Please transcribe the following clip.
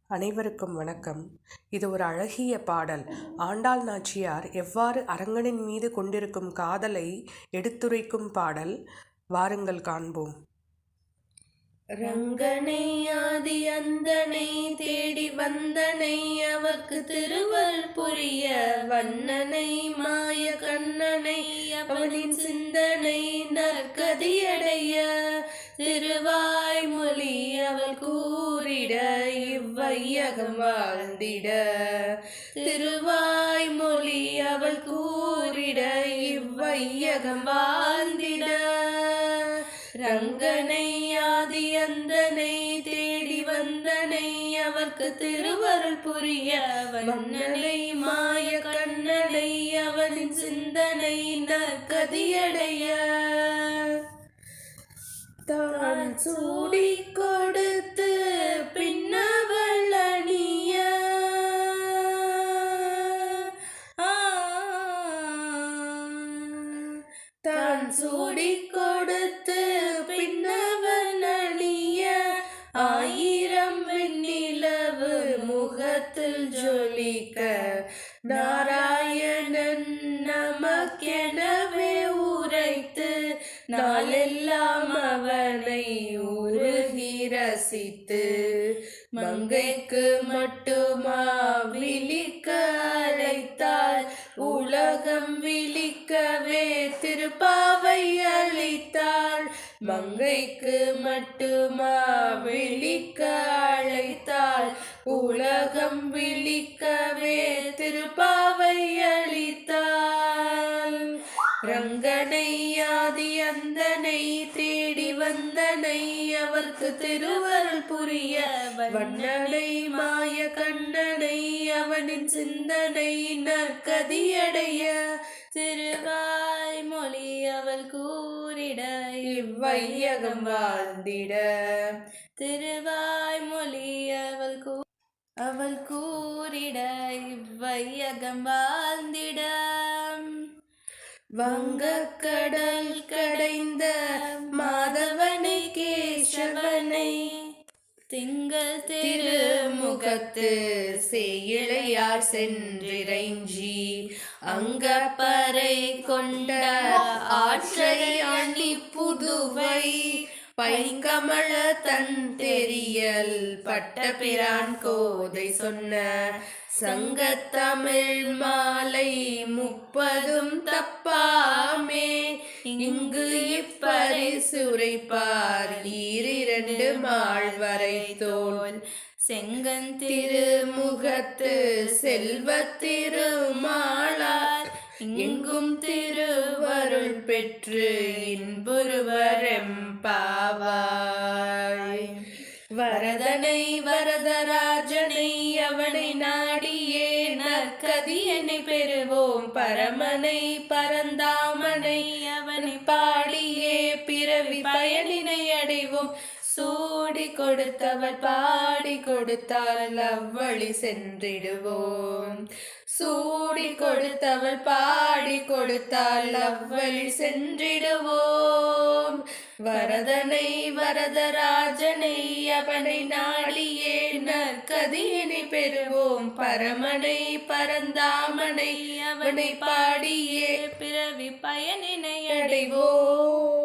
அனைவருக்கும் வணக்கம். இது ஒரு அழகிய பாடல். ஆண்டாள் நாச்சியார் எவ்வாறு அரங்கனின் மீது கொண்டிருக்கும் காதலை எடுத்துரைக்கும் பாடல். வாருங்கள் காண்போம். ரங்கனை ஆதி அந்தனை தேடி வந்தனை அவர்க்கு திருவள் புரிய வண்ணனை மாய கண்ணனை அவனின் சிந்தனை நற்கதியடைய திருவாய்மொழி அவள் கூறிட இவ்வையகம் வாழ்ந்திட திருவாய்மொழி அவள் கூறிட இவ்வையகம் வாழ்ந்திட ரங்கனை ஆதி அந்தனை தேடி வந்தனை அவர்க்கு திருவருள் புரிய வண்ணனை மாய கண்ணனை அவனின் சிந்தனை நற்கதியடைய தான் சூடி கொடுத்து பின்னவள் அணிய தான் சூடி கொடுத்து பின்னவன் அணிய ஆயிரம் வெண்ணிலவு முகத்தில் ஜொலிக்க நாராயணன் நமக்கெனவே உரைத்து நாளெல்லாம் அவனை உருகி ரசித்து மங்கைக்கு மட்டுமா விழிக்க அழைத்தாள் உலகம் விழிக்கவே திருப்பாவை அளித்தாள் மங்கைக்கு மட்டுமா விழிக்க அழைத்தாள் உலகம் விழிக்கவே திருப்பாவை அளித்தாள் ரங்கனை ஆதி அந்தனை தேடி வந்தனை அவர்க்கு திருவருள் புரிய வண்ணனை மாய கண்ணனை அவனின் சிந்தனை நற்கதியடைய திருவாய்மொழி அவள் கூறிட இவ்வையகம் வாழ்ந்திட திருவாய்மொழி அவள் கூறிட இவ்வையகம் வாழ்ந்திட வங்கக்கடல் கடைந்த மாதவனை கேசவனை திங்கள் திருமுகத்து சேயிழையார் சென்றிறைஞ்சி அங்கப்பறை கொண்ட ஆற்றை அணி புதுவை பைங்கமல தன் தெரியல் பட்ட பிரான் கோதை சொன்ன சங்கத்தமிழ் மாலை 30 தப்பாமே இங்கு இப்பரிசுரைப்பார் 2 மாழ்வரை தோல் செங்கன் திருமுகத்து செல்வத் திருமாளார் எங்கும் திருவருள் பெற்று இன்புருவரெம்பாவாய் வரதனை வரதராஜனை அவனை நாடியே நற்கதியனை பெறுவோம் பரமனை பரந்தாமனை அவனை பாடியே பிறவி பயனினை அடைவோம் சூடி கொடுத்தவர் பாடி கொடுத்தால் அவ்வழி சென்றிடுவோம் சூடி கொடுத்தவர் பாடி கொடுத்தால் அவ்வழி சென்றிடுவோம் வரதனை வரதராஜனை அவனை நாடியே நற்கதியினை பெறுவோம் பரமனை பரந்தாமனை அவனை பாடியே பிறவி பயனினை அடைவோம்.